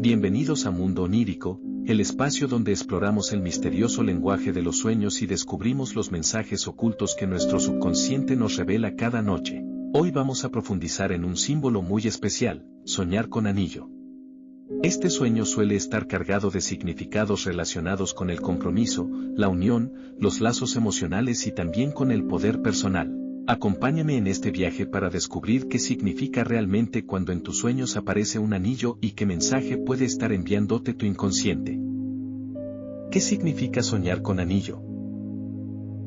Bienvenidos a Mundo Onírico, el espacio donde exploramos el misterioso lenguaje de los sueños y descubrimos los mensajes ocultos que nuestro subconsciente nos revela cada noche. Hoy vamos a profundizar en un símbolo muy especial, soñar con anillo. Este sueño suele estar cargado de significados relacionados con el compromiso, la unión, los lazos emocionales y también con el poder personal. Acompáñame en este viaje para descubrir qué significa realmente cuando en tus sueños aparece un anillo y qué mensaje puede estar enviándote tu inconsciente. ¿Qué significa soñar con anillo?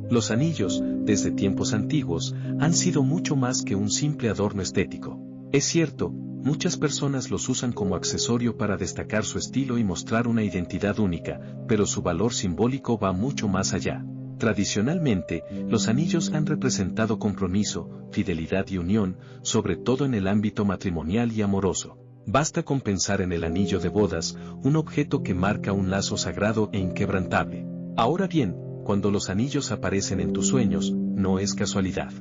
Los anillos, desde tiempos antiguos, han sido mucho más que un simple adorno estético. Es cierto, muchas personas los usan como accesorio para destacar su estilo y mostrar una identidad única, pero su valor simbólico va mucho más allá. Tradicionalmente, los anillos han representado compromiso, fidelidad y unión, sobre todo en el ámbito matrimonial y amoroso. Basta con pensar en el anillo de bodas, un objeto que marca un lazo sagrado e inquebrantable. Ahora bien, cuando los anillos aparecen en tus sueños, no es casualidad.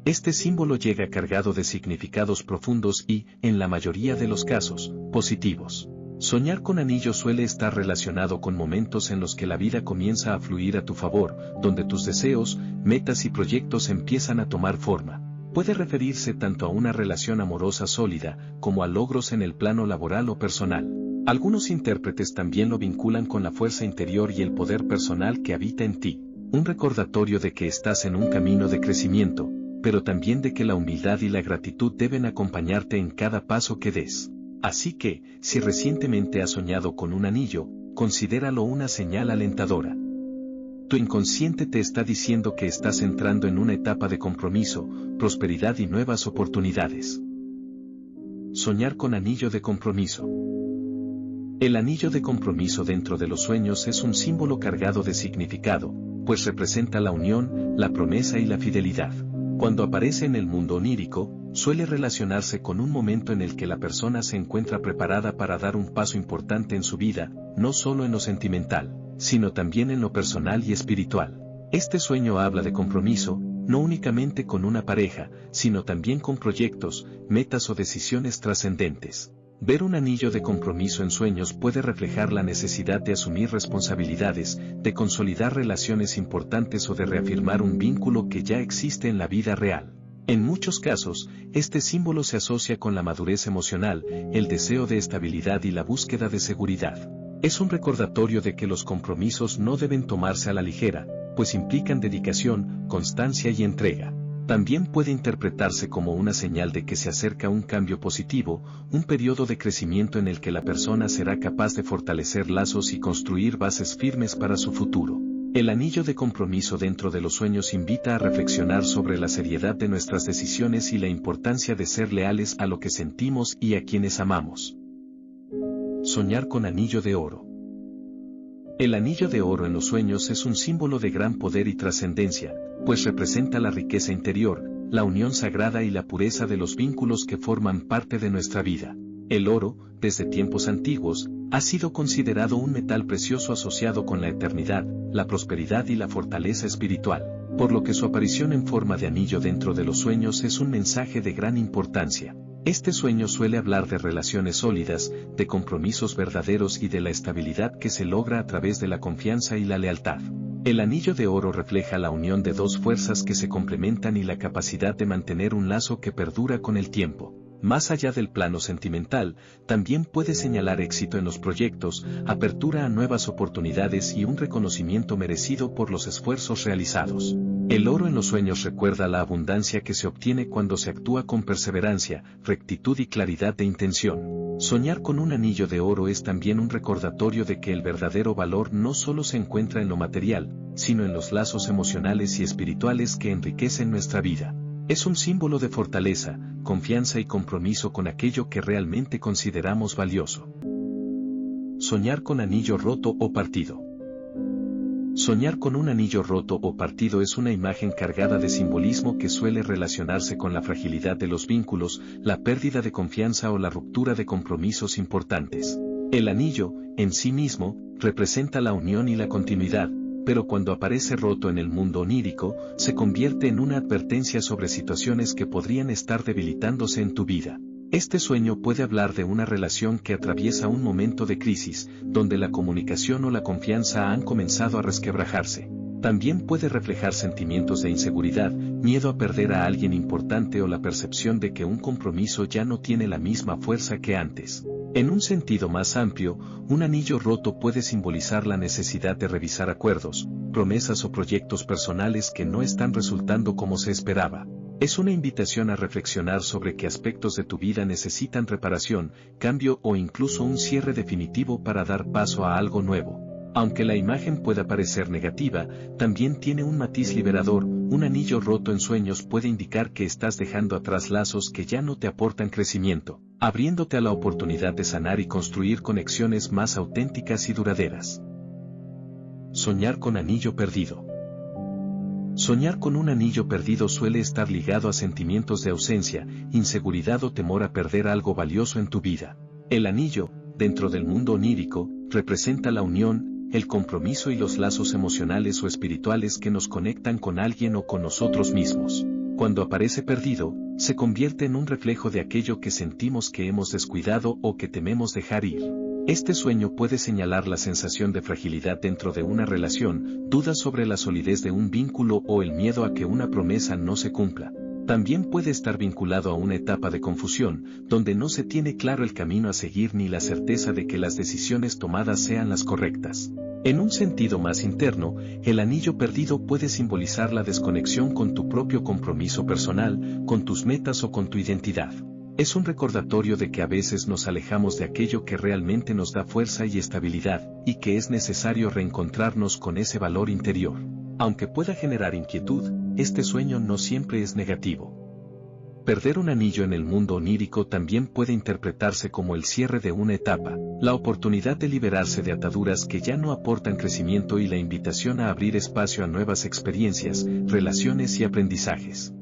Este símbolo llega cargado de significados profundos y, en la mayoría de los casos, positivos. Soñar con anillo suele estar relacionado con momentos en los que la vida comienza a fluir a tu favor, donde tus deseos, metas y proyectos empiezan a tomar forma. Puede referirse tanto a una relación amorosa sólida, como a logros en el plano laboral o personal. Algunos intérpretes también lo vinculan con la fuerza interior y el poder personal que habita en ti, un recordatorio de que estás en un camino de crecimiento, pero también de que la humildad y la gratitud deben acompañarte en cada paso que des. Así que, si recientemente has soñado con un anillo, considéralo una señal alentadora. Tu inconsciente te está diciendo que estás entrando en una etapa de compromiso, prosperidad y nuevas oportunidades. Soñar con anillo de compromiso. El anillo de compromiso dentro de los sueños es un símbolo cargado de significado, pues representa la unión, la promesa y la fidelidad. Cuando aparece en el mundo onírico, suele relacionarse con un momento en el que la persona se encuentra preparada para dar un paso importante en su vida, no solo en lo sentimental, sino también en lo personal y espiritual. Este sueño habla de compromiso, no únicamente con una pareja, sino también con proyectos, metas o decisiones trascendentes. Ver un anillo de compromiso en sueños puede reflejar la necesidad de asumir responsabilidades, de consolidar relaciones importantes o de reafirmar un vínculo que ya existe en la vida real. En muchos casos, este símbolo se asocia con la madurez emocional, el deseo de estabilidad y la búsqueda de seguridad. Es un recordatorio de que los compromisos no deben tomarse a la ligera, pues implican dedicación, constancia y entrega. También puede interpretarse como una señal de que se acerca un cambio positivo, un periodo de crecimiento en el que la persona será capaz de fortalecer lazos y construir bases firmes para su futuro. El anillo de compromiso dentro de los sueños invita a reflexionar sobre la seriedad de nuestras decisiones y la importancia de ser leales a lo que sentimos y a quienes amamos. Soñar con anillo de oro. El anillo de oro en los sueños es un símbolo de gran poder y trascendencia, pues representa la riqueza interior, la unión sagrada y la pureza de los vínculos que forman parte de nuestra vida. El oro, desde tiempos antiguos, ha sido considerado un metal precioso asociado con la eternidad, la prosperidad y la fortaleza espiritual, por lo que su aparición en forma de anillo dentro de los sueños es un mensaje de gran importancia. Este sueño suele hablar de relaciones sólidas, de compromisos verdaderos y de la estabilidad que se logra a través de la confianza y la lealtad. El anillo de oro refleja la unión de dos fuerzas que se complementan y la capacidad de mantener un lazo que perdura con el tiempo. Más allá del plano sentimental, también puede señalar éxito en los proyectos, apertura a nuevas oportunidades y un reconocimiento merecido por los esfuerzos realizados. El oro en los sueños recuerda la abundancia que se obtiene cuando se actúa con perseverancia, rectitud y claridad de intención. Soñar con un anillo de oro es también un recordatorio de que el verdadero valor no solo se encuentra en lo material, sino en los lazos emocionales y espirituales que enriquecen nuestra vida. Es un símbolo de fortaleza, confianza y compromiso con aquello que realmente consideramos valioso. Soñar con anillo roto o partido. Soñar con un anillo roto o partido es una imagen cargada de simbolismo que suele relacionarse con la fragilidad de los vínculos, la pérdida de confianza o la ruptura de compromisos importantes. El anillo, en sí mismo, representa la unión y la continuidad, pero cuando aparece roto en el mundo onírico, se convierte en una advertencia sobre situaciones que podrían estar debilitándose en tu vida. Este sueño puede hablar de una relación que atraviesa un momento de crisis, donde la comunicación o la confianza han comenzado a resquebrajarse. También puede reflejar sentimientos de inseguridad, miedo a perder a alguien importante o la percepción de que un compromiso ya no tiene la misma fuerza que antes. En un sentido más amplio, un anillo roto puede simbolizar la necesidad de revisar acuerdos, promesas o proyectos personales que no están resultando como se esperaba. Es una invitación a reflexionar sobre qué aspectos de tu vida necesitan reparación, cambio o incluso un cierre definitivo para dar paso a algo nuevo. Aunque la imagen pueda parecer negativa, también tiene un matiz liberador. Un anillo roto en sueños puede indicar que estás dejando atrás lazos que ya no te aportan crecimiento, abriéndote a la oportunidad de sanar y construir conexiones más auténticas y duraderas. Soñar con anillo perdido. Soñar con un anillo perdido suele estar ligado a sentimientos de ausencia, inseguridad o temor a perder algo valioso en tu vida. El anillo, dentro del mundo onírico, representa la unión, el compromiso y los lazos emocionales o espirituales que nos conectan con alguien o con nosotros mismos. Cuando aparece perdido, se convierte en un reflejo de aquello que sentimos que hemos descuidado o que tememos dejar ir. Este sueño puede señalar la sensación de fragilidad dentro de una relación, dudas sobre la solidez de un vínculo o el miedo a que una promesa no se cumpla. También puede estar vinculado a una etapa de confusión, donde no se tiene claro el camino a seguir ni la certeza de que las decisiones tomadas sean las correctas. En un sentido más interno, el anillo perdido puede simbolizar la desconexión con tu propio compromiso personal, con tus metas o con tu identidad. Es un recordatorio de que a veces nos alejamos de aquello que realmente nos da fuerza y estabilidad, y que es necesario reencontrarnos con ese valor interior. Aunque pueda generar inquietud, este sueño no siempre es negativo. Perder un anillo en el mundo onírico también puede interpretarse como el cierre de una etapa, la oportunidad de liberarse de ataduras que ya no aportan crecimiento y la invitación a abrir espacio a nuevas experiencias, relaciones y aprendizajes.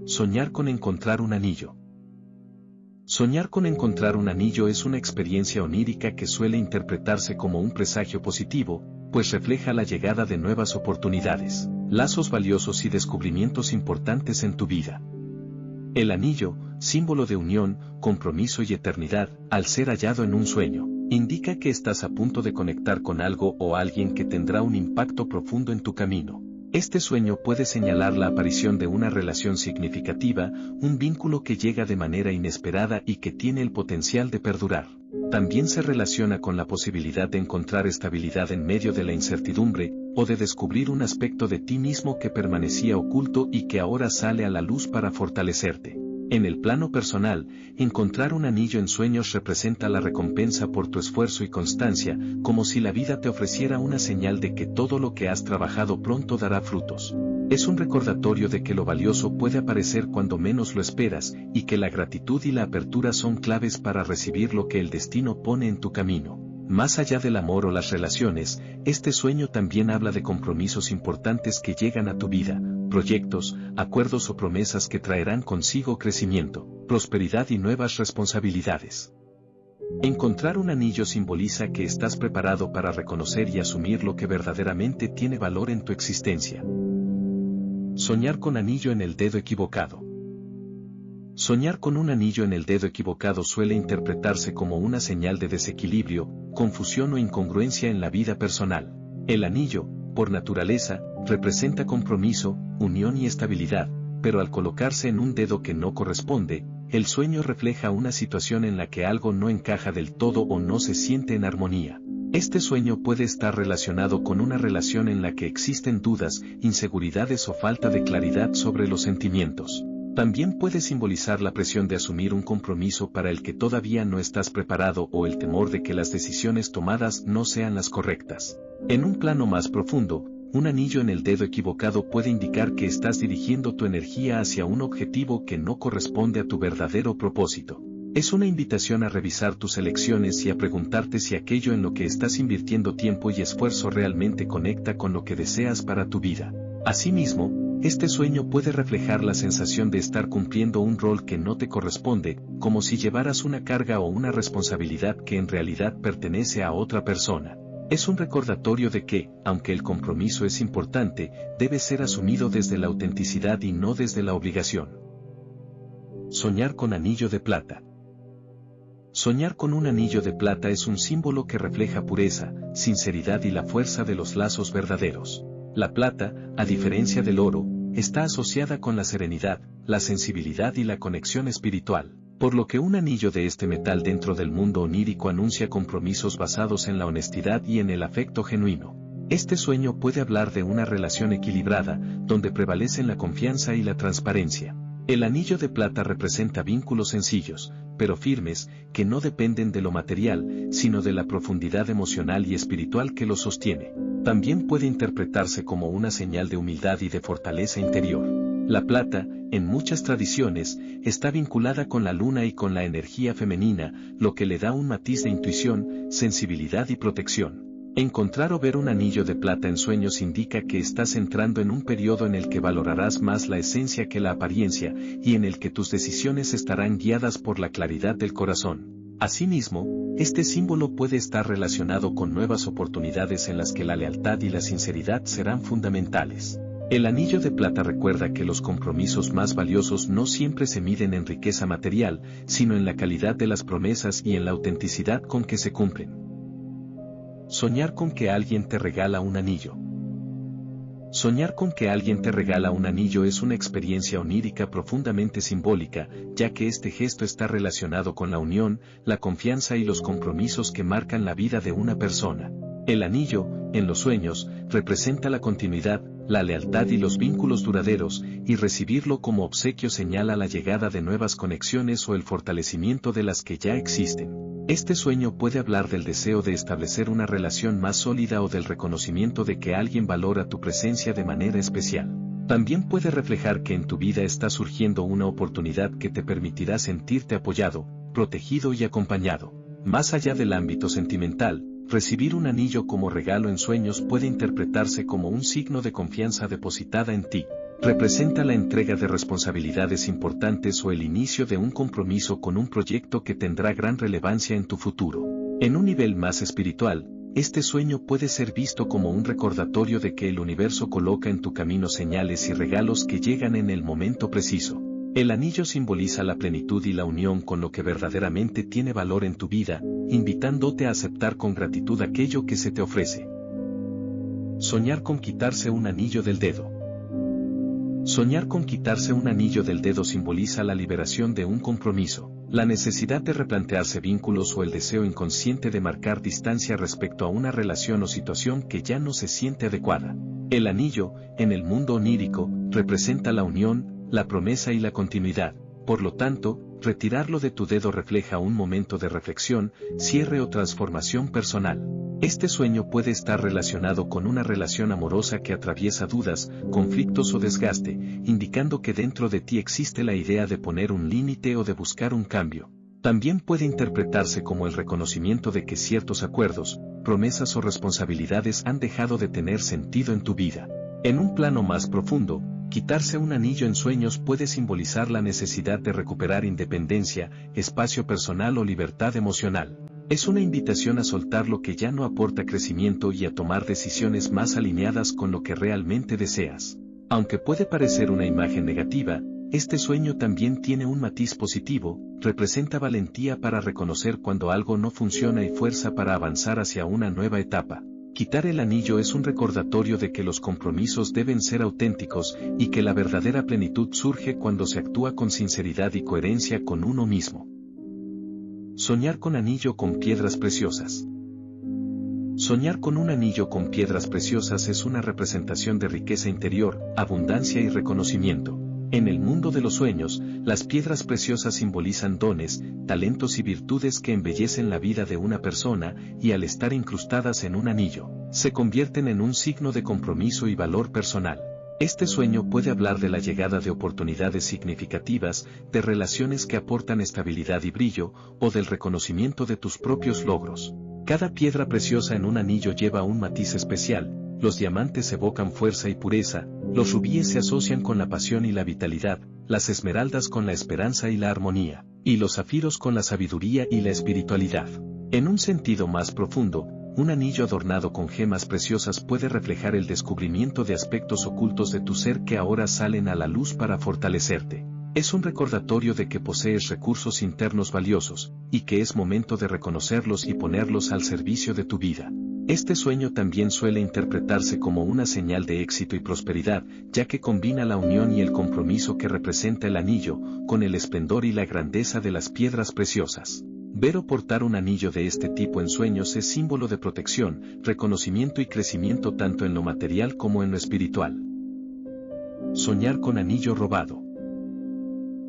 Soñar con encontrar un anillo. Soñar con encontrar un anillo es una experiencia onírica que suele interpretarse como un presagio positivo, pues refleja la llegada de nuevas oportunidades, lazos valiosos y descubrimientos importantes en tu vida. El anillo, símbolo de unión, compromiso y eternidad, al ser hallado en un sueño, indica que estás a punto de conectar con algo o alguien que tendrá un impacto profundo en tu camino. Este sueño puede señalar la aparición de una relación significativa, un vínculo que llega de manera inesperada y que tiene el potencial de perdurar. También se relaciona con la posibilidad de encontrar estabilidad en medio de la incertidumbre, o de descubrir un aspecto de ti mismo que permanecía oculto y que ahora sale a la luz para fortalecerte. En el plano personal, encontrar un anillo en sueños representa la recompensa por tu esfuerzo y constancia, como si la vida te ofreciera una señal de que todo lo que has trabajado pronto dará frutos. Es un recordatorio de que lo valioso puede aparecer cuando menos lo esperas, y que la gratitud y la apertura son claves para recibir lo que el destino pone en tu camino. Más allá del amor o las relaciones, este sueño también habla de compromisos importantes que llegan a tu vida, proyectos, acuerdos o promesas que traerán consigo crecimiento, prosperidad y nuevas responsabilidades. Encontrar un anillo simboliza que estás preparado para reconocer y asumir lo que verdaderamente tiene valor en tu existencia. Soñar con anillo en el dedo equivocado. Soñar con un anillo en el dedo equivocado suele interpretarse como una señal de desequilibrio, confusión o incongruencia en la vida personal. El anillo, por naturaleza, representa compromiso, unión y estabilidad, pero al colocarse en un dedo que no corresponde, el sueño refleja una situación en la que algo no encaja del todo o no se siente en armonía. Este sueño puede estar relacionado con una relación en la que existen dudas, inseguridades o falta de claridad sobre los sentimientos. También puede simbolizar la presión de asumir un compromiso para el que todavía no estás preparado o el temor de que las decisiones tomadas no sean las correctas. En un plano más profundo, un anillo en el dedo equivocado puede indicar que estás dirigiendo tu energía hacia un objetivo que no corresponde a tu verdadero propósito. Es una invitación a revisar tus elecciones y a preguntarte si aquello en lo que estás invirtiendo tiempo y esfuerzo realmente conecta con lo que deseas para tu vida. Asimismo, este sueño puede reflejar la sensación de estar cumpliendo un rol que no te corresponde, como si llevaras una carga o una responsabilidad que en realidad pertenece a otra persona. Es un recordatorio de que, aunque el compromiso es importante, debe ser asumido desde la autenticidad y no desde la obligación. Soñar con anillo de plata. Soñar con un anillo de plata es un símbolo que refleja pureza, sinceridad y la fuerza de los lazos verdaderos. La plata, a diferencia del oro, está asociada con la serenidad, la sensibilidad y la conexión espiritual, por lo que un anillo de este metal dentro del mundo onírico anuncia compromisos basados en la honestidad y en el afecto genuino. Este sueño puede hablar de una relación equilibrada, donde prevalecen la confianza y la transparencia. El anillo de plata representa vínculos sencillos, pero firmes, que no dependen de lo material, sino de la profundidad emocional y espiritual que lo sostiene. También puede interpretarse como una señal de humildad y de fortaleza interior. La plata, en muchas tradiciones, está vinculada con la luna y con la energía femenina, lo que le da un matiz de intuición, sensibilidad y protección. Encontrar o ver un anillo de plata en sueños indica que estás entrando en un periodo en el que valorarás más la esencia que la apariencia, y en el que tus decisiones estarán guiadas por la claridad del corazón. Asimismo, este símbolo puede estar relacionado con nuevas oportunidades en las que la lealtad y la sinceridad serán fundamentales. El anillo de plata recuerda que los compromisos más valiosos no siempre se miden en riqueza material, sino en la calidad de las promesas y en la autenticidad con que se cumplen. Soñar con que alguien te regala un anillo. Soñar con que alguien te regala un anillo es una experiencia onírica profundamente simbólica, ya que este gesto está relacionado con la unión, la confianza y los compromisos que marcan la vida de una persona. El anillo, en los sueños, representa la continuidad, la lealtad y los vínculos duraderos, y recibirlo como obsequio señala la llegada de nuevas conexiones o el fortalecimiento de las que ya existen. Este sueño puede hablar del deseo de establecer una relación más sólida o del reconocimiento de que alguien valora tu presencia de manera especial. También puede reflejar que en tu vida está surgiendo una oportunidad que te permitirá sentirte apoyado, protegido y acompañado. Más allá del ámbito sentimental, recibir un anillo como regalo en sueños puede interpretarse como un signo de confianza depositada en ti. Representa la entrega de responsabilidades importantes o el inicio de un compromiso con un proyecto que tendrá gran relevancia en tu futuro. En un nivel más espiritual, este sueño puede ser visto como un recordatorio de que el universo coloca en tu camino señales y regalos que llegan en el momento preciso. El anillo simboliza la plenitud y la unión con lo que verdaderamente tiene valor en tu vida, invitándote a aceptar con gratitud aquello que se te ofrece. Soñar con quitarse un anillo del dedo. Soñar con quitarse un anillo del dedo simboliza la liberación de un compromiso, la necesidad de replantearse vínculos o el deseo inconsciente de marcar distancia respecto a una relación o situación que ya no se siente adecuada. El anillo, en el mundo onírico, representa la unión, la promesa y la continuidad. Por lo tanto, retirarlo de tu dedo refleja un momento de reflexión, cierre o transformación personal. Este sueño puede estar relacionado con una relación amorosa que atraviesa dudas, conflictos o desgaste, indicando que dentro de ti existe la idea de poner un límite o de buscar un cambio. También puede interpretarse como el reconocimiento de que ciertos acuerdos, promesas o responsabilidades han dejado de tener sentido en tu vida. En un plano más profundo, quitarse un anillo en sueños puede simbolizar la necesidad de recuperar independencia, espacio personal o libertad emocional. Es una invitación a soltar lo que ya no aporta crecimiento y a tomar decisiones más alineadas con lo que realmente deseas. Aunque puede parecer una imagen negativa, este sueño también tiene un matiz positivo, representa valentía para reconocer cuando algo no funciona y fuerza para avanzar hacia una nueva etapa. Quitar el anillo es un recordatorio de que los compromisos deben ser auténticos y que la verdadera plenitud surge cuando se actúa con sinceridad y coherencia con uno mismo. Soñar con anillo con piedras preciosas. Soñar con un anillo con piedras preciosas es una representación de riqueza interior, abundancia y reconocimiento. En el mundo de los sueños, las piedras preciosas simbolizan dones, talentos y virtudes que embellecen la vida de una persona, y al estar incrustadas en un anillo, se convierten en un signo de compromiso y valor personal. Este sueño puede hablar de la llegada de oportunidades significativas, de relaciones que aportan estabilidad y brillo, o del reconocimiento de tus propios logros. Cada piedra preciosa en un anillo lleva un matiz especial. Los diamantes evocan fuerza y pureza, los rubíes se asocian con la pasión y la vitalidad, las esmeraldas con la esperanza y la armonía, y los zafiros con la sabiduría y la espiritualidad. En un sentido más profundo, un anillo adornado con gemas preciosas puede reflejar el descubrimiento de aspectos ocultos de tu ser que ahora salen a la luz para fortalecerte. Es un recordatorio de que posees recursos internos valiosos, y que es momento de reconocerlos y ponerlos al servicio de tu vida. Este sueño también suele interpretarse como una señal de éxito y prosperidad, ya que combina la unión y el compromiso que representa el anillo, con el esplendor y la grandeza de las piedras preciosas. Ver o portar un anillo de este tipo en sueños es símbolo de protección, reconocimiento y crecimiento tanto en lo material como en lo espiritual. Soñar con anillo robado.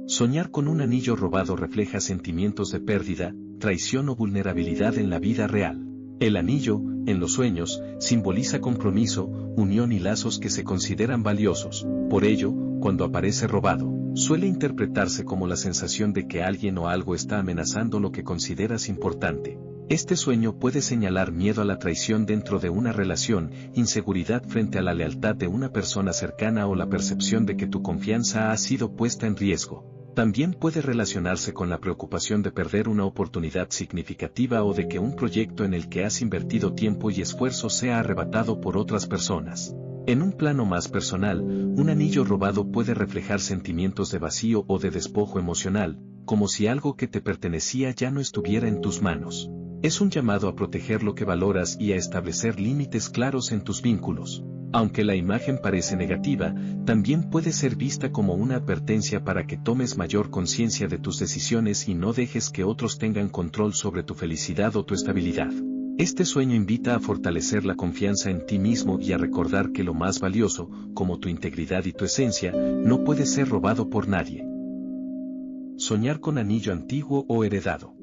Soñar con un anillo robado refleja sentimientos de pérdida, traición o vulnerabilidad en la vida real. El anillo, en los sueños, simboliza compromiso, unión y lazos que se consideran valiosos. Por ello, cuando aparece robado, suele interpretarse como la sensación de que alguien o algo está amenazando lo que consideras importante. Este sueño puede señalar miedo a la traición dentro de una relación, inseguridad frente a la lealtad de una persona cercana o la percepción de que tu confianza ha sido puesta en riesgo. También puede relacionarse con la preocupación de perder una oportunidad significativa o de que un proyecto en el que has invertido tiempo y esfuerzo sea arrebatado por otras personas. En un plano más personal, un anillo robado puede reflejar sentimientos de vacío o de despojo emocional, como si algo que te pertenecía ya no estuviera en tus manos. Es un llamado a proteger lo que valoras y a establecer límites claros en tus vínculos. Aunque la imagen parece negativa, también puede ser vista como una advertencia para que tomes mayor conciencia de tus decisiones y no dejes que otros tengan control sobre tu felicidad o tu estabilidad. Este sueño invita a fortalecer la confianza en ti mismo y a recordar que lo más valioso, como tu integridad y tu esencia, no puede ser robado por nadie. Soñar con anillo antiguo o heredado.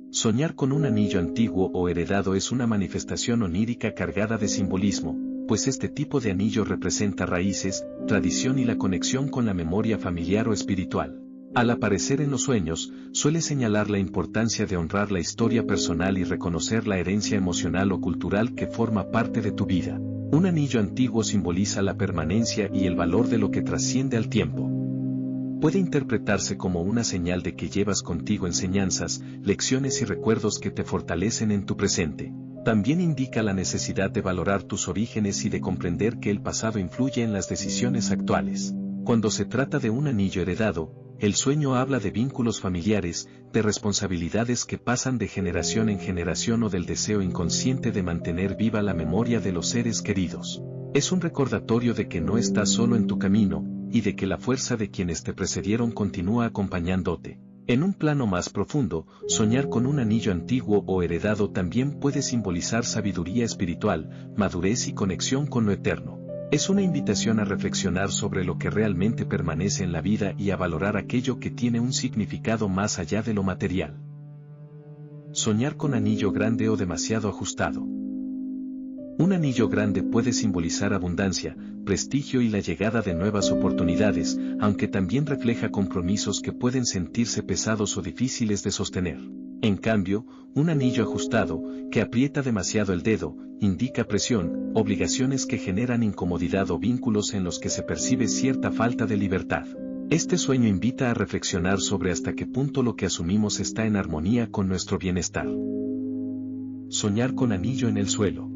Soñar con un anillo antiguo o heredado es una manifestación onírica cargada de simbolismo, pues este tipo de anillo representa raíces, tradición y la conexión con la memoria familiar o espiritual. Al aparecer en los sueños, suele señalar la importancia de honrar la historia personal y reconocer la herencia emocional o cultural que forma parte de tu vida. Un anillo antiguo simboliza la permanencia y el valor de lo que trasciende al tiempo. Puede interpretarse como una señal de que llevas contigo enseñanzas, lecciones y recuerdos que te fortalecen en tu presente. También indica la necesidad de valorar tus orígenes y de comprender que el pasado influye en las decisiones actuales. Cuando se trata de un anillo heredado, el sueño habla de vínculos familiares, de responsabilidades que pasan de generación en generación o del deseo inconsciente de mantener viva la memoria de los seres queridos. Es un recordatorio de que no estás solo en tu camino, y de que la fuerza de quienes te precedieron continúa acompañándote. En un plano más profundo, soñar con un anillo antiguo o heredado también puede simbolizar sabiduría espiritual, madurez y conexión con lo eterno. Es una invitación a reflexionar sobre lo que realmente permanece en la vida y a valorar aquello que tiene un significado más allá de lo material. Soñar con anillo grande o demasiado ajustado. Un anillo grande puede simbolizar abundancia, prestigio y la llegada de nuevas oportunidades, aunque también refleja compromisos que pueden sentirse pesados o difíciles de sostener. En cambio, un anillo ajustado, que aprieta demasiado el dedo, indica presión, obligaciones que generan incomodidad o vínculos en los que se percibe cierta falta de libertad. Este sueño invita a reflexionar sobre hasta qué punto lo que asumimos está en armonía con nuestro bienestar. Soñar con anillo en el suelo.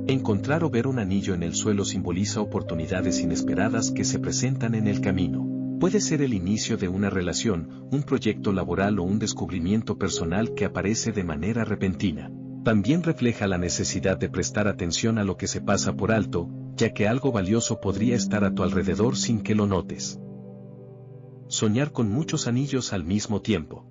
Encontrar o ver un anillo en el suelo simboliza oportunidades inesperadas que se presentan en el camino. Puede ser el inicio de una relación, un proyecto laboral o un descubrimiento personal que aparece de manera repentina. También refleja la necesidad de prestar atención a lo que se pasa por alto, ya que algo valioso podría estar a tu alrededor sin que lo notes. Soñar con muchos anillos al mismo tiempo.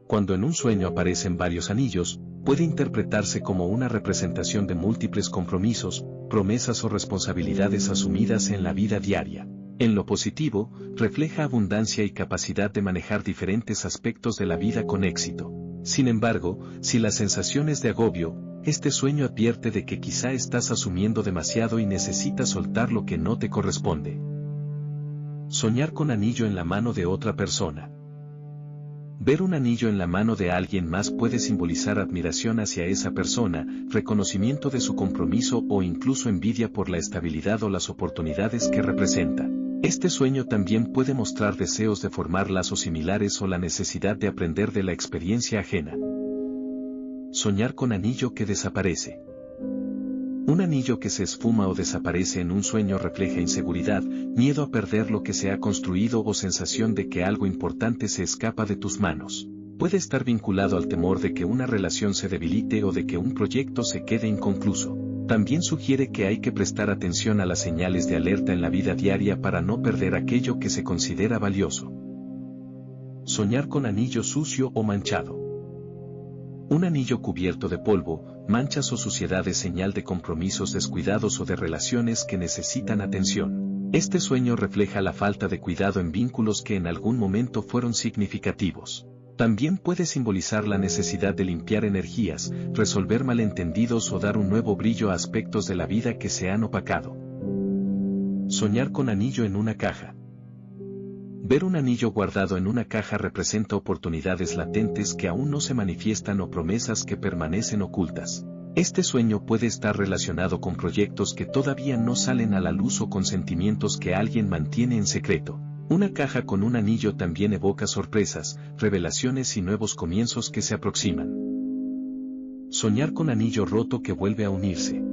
Cuando en un sueño aparecen varios anillos, puede interpretarse como una representación de múltiples compromisos, promesas o responsabilidades asumidas en la vida diaria. En lo positivo, refleja abundancia y capacidad de manejar diferentes aspectos de la vida con éxito. Sin embargo, si la sensación es de agobio, este sueño advierte de que quizá estás asumiendo demasiado y necesitas soltar lo que no te corresponde. Soñar con anillo en la mano de otra persona. Ver un anillo en la mano de alguien más puede simbolizar admiración hacia esa persona, reconocimiento de su compromiso o incluso envidia por la estabilidad o las oportunidades que representa. Este sueño también puede mostrar deseos de formar lazos similares o la necesidad de aprender de la experiencia ajena. Soñar con anillo que desaparece. Un anillo que se esfuma o desaparece en un sueño refleja inseguridad, miedo a perder lo que se ha construido o sensación de que algo importante se escapa de tus manos. Puede estar vinculado al temor de que una relación se debilite o de que un proyecto se quede inconcluso. También sugiere que hay que prestar atención a las señales de alerta en la vida diaria para no perder aquello que se considera valioso. Soñar con anillo sucio o manchado. Un anillo cubierto de polvo, manchas o suciedad es señal de compromisos descuidados o de relaciones que necesitan atención. Este sueño refleja la falta de cuidado en vínculos que en algún momento fueron significativos. También puede simbolizar la necesidad de limpiar energías, resolver malentendidos o dar un nuevo brillo a aspectos de la vida que se han opacado. Soñar con anillo en una caja. Ver un anillo guardado en una caja representa oportunidades latentes que aún no se manifiestan o promesas que permanecen ocultas. Este sueño puede estar relacionado con proyectos que todavía no salen a la luz o con sentimientos que alguien mantiene en secreto. Una caja con un anillo también evoca sorpresas, revelaciones y nuevos comienzos que se aproximan. Soñar con anillo roto que vuelve a unirse.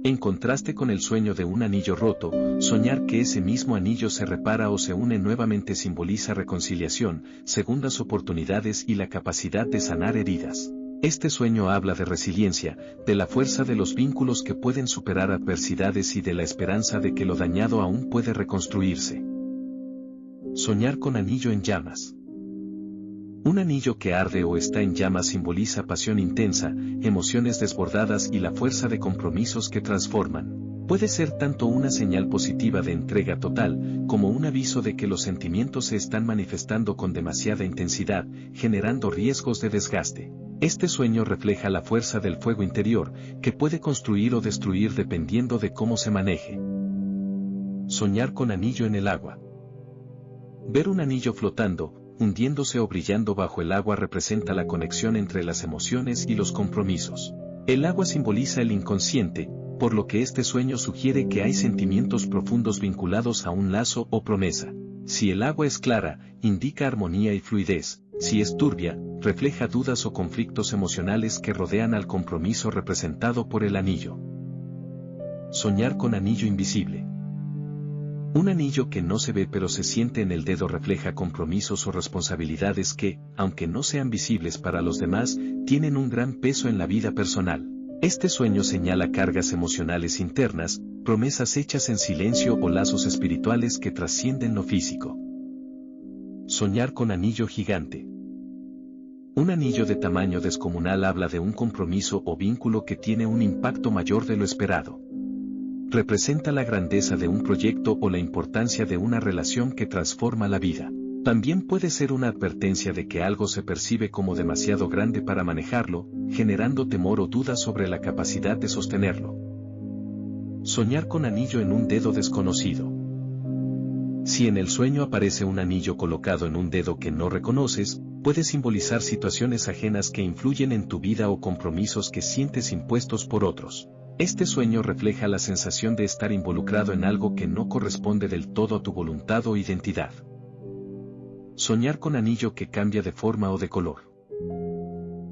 En contraste con el sueño de un anillo roto, soñar que ese mismo anillo se repara o se une nuevamente simboliza reconciliación, segundas oportunidades y la capacidad de sanar heridas. Este sueño habla de resiliencia, de la fuerza de los vínculos que pueden superar adversidades y de la esperanza de que lo dañado aún puede reconstruirse. Soñar con anillo en llamas. Un anillo que arde o está en llamas simboliza pasión intensa, emociones desbordadas y la fuerza de compromisos que transforman. Puede ser tanto una señal positiva de entrega total, como un aviso de que los sentimientos se están manifestando con demasiada intensidad, generando riesgos de desgaste. Este sueño refleja la fuerza del fuego interior, que puede construir o destruir dependiendo de cómo se maneje. Soñar con anillo en el agua. Ver un anillo flotando, hundiéndose o brillando bajo el agua representa la conexión entre las emociones y los compromisos. El agua simboliza el inconsciente, por lo que este sueño sugiere que hay sentimientos profundos vinculados a un lazo o promesa. Si el agua es clara, indica armonía y fluidez; si es turbia, refleja dudas o conflictos emocionales que rodean al compromiso representado por el anillo. Soñar con anillo invisible. Un anillo que no se ve pero se siente en el dedo refleja compromisos o responsabilidades que, aunque no sean visibles para los demás, tienen un gran peso en la vida personal. Este sueño señala cargas emocionales internas, promesas hechas en silencio o lazos espirituales que trascienden lo físico. Soñar con anillo gigante. Un anillo de tamaño descomunal habla de un compromiso o vínculo que tiene un impacto mayor de lo esperado. Representa la grandeza de un proyecto o la importancia de una relación que transforma la vida. También puede ser una advertencia de que algo se percibe como demasiado grande para manejarlo, generando temor o duda sobre la capacidad de sostenerlo. Soñar con anillo en un dedo desconocido. Si en el sueño aparece un anillo colocado en un dedo que no reconoces, puede simbolizar situaciones ajenas que influyen en tu vida o compromisos que sientes impuestos por otros. Este sueño refleja la sensación de estar involucrado en algo que no corresponde del todo a tu voluntad o identidad. Soñar con anillo que cambia de forma o de color.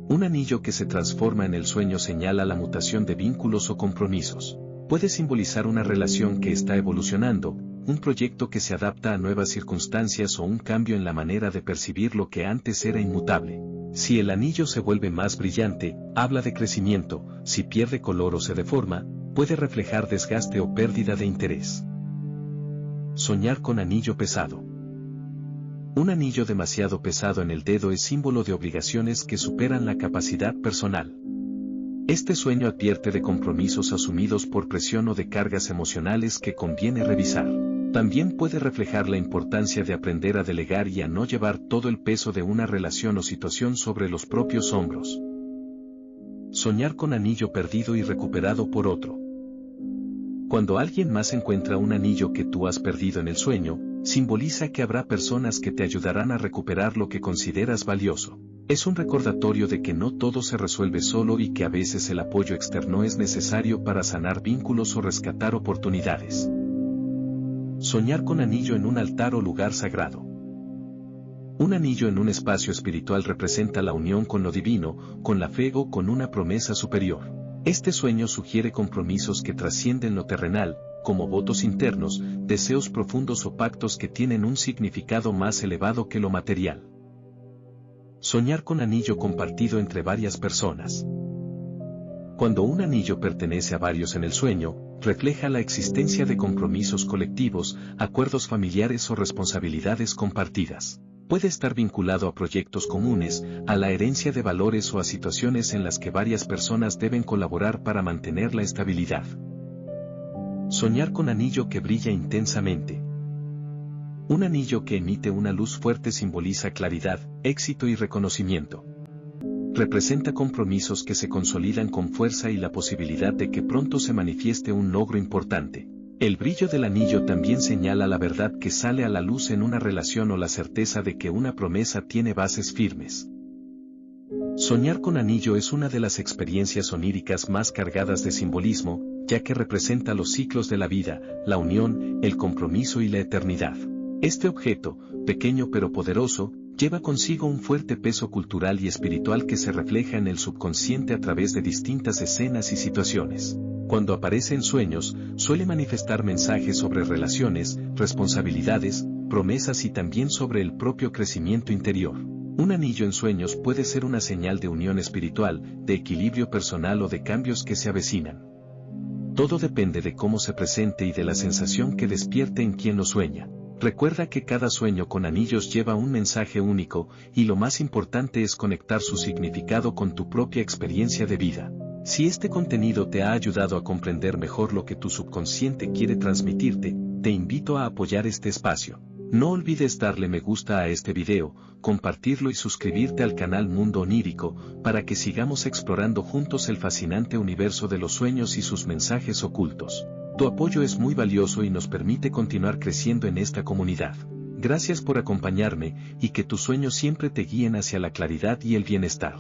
Un anillo que se transforma en el sueño señala la mutación de vínculos o compromisos. Puede simbolizar una relación que está evolucionando, un proyecto que se adapta a nuevas circunstancias o un cambio en la manera de percibir lo que antes era inmutable. Si el anillo se vuelve más brillante, habla de crecimiento; si pierde color o se deforma, puede reflejar desgaste o pérdida de interés. Soñar con anillo pesado. Un anillo demasiado pesado en el dedo es símbolo de obligaciones que superan la capacidad personal. Este sueño advierte de compromisos asumidos por presión o de cargas emocionales que conviene revisar. También puede reflejar la importancia de aprender a delegar y a no llevar todo el peso de una relación o situación sobre los propios hombros. Soñar con anillo perdido y recuperado por otro. Cuando alguien más encuentra un anillo que tú has perdido en el sueño, simboliza que habrá personas que te ayudarán a recuperar lo que consideras valioso. Es un recordatorio de que no todo se resuelve solo y que a veces el apoyo externo es necesario para sanar vínculos o rescatar oportunidades. Soñar con anillo en un altar o lugar sagrado. Un anillo en un espacio espiritual representa la unión con lo divino, con la fe o con una promesa superior. Este sueño sugiere compromisos que trascienden lo terrenal, como votos internos, deseos profundos o pactos que tienen un significado más elevado que lo material. Soñar con anillo compartido entre varias personas. Cuando un anillo pertenece a varios en el sueño, refleja la existencia de compromisos colectivos, acuerdos familiares o responsabilidades compartidas. Puede estar vinculado a proyectos comunes, a la herencia de valores o a situaciones en las que varias personas deben colaborar para mantener la estabilidad. Soñar con anillo que brilla intensamente. Un anillo que emite una luz fuerte simboliza claridad, éxito y reconocimiento. Representa compromisos que se consolidan con fuerza y la posibilidad de que pronto se manifieste un logro importante. El brillo del anillo también señala la verdad que sale a la luz en una relación o la certeza de que una promesa tiene bases firmes. Soñar con anillo es una de las experiencias oníricas más cargadas de simbolismo, ya que representa los ciclos de la vida, la unión, el compromiso y la eternidad. Este objeto, pequeño pero poderoso, lleva consigo un fuerte peso cultural y espiritual que se refleja en el subconsciente a través de distintas escenas y situaciones. Cuando aparece en sueños, suele manifestar mensajes sobre relaciones, responsabilidades, promesas y también sobre el propio crecimiento interior. Un anillo en sueños puede ser una señal de unión espiritual, de equilibrio personal o de cambios que se avecinan. Todo depende de cómo se presente y de la sensación que despierte en quien lo sueña. Recuerda que cada sueño con anillos lleva un mensaje único, y lo más importante es conectar su significado con tu propia experiencia de vida. Si este contenido te ha ayudado a comprender mejor lo que tu subconsciente quiere transmitirte, te invito a apoyar este espacio. No olvides darle me gusta a este video, compartirlo y suscribirte al canal Mundo Onírico, para que sigamos explorando juntos el fascinante universo de los sueños y sus mensajes ocultos. Tu apoyo es muy valioso y nos permite continuar creciendo en esta comunidad. Gracias por acompañarme, y que tus sueños siempre te guíen hacia la claridad y el bienestar.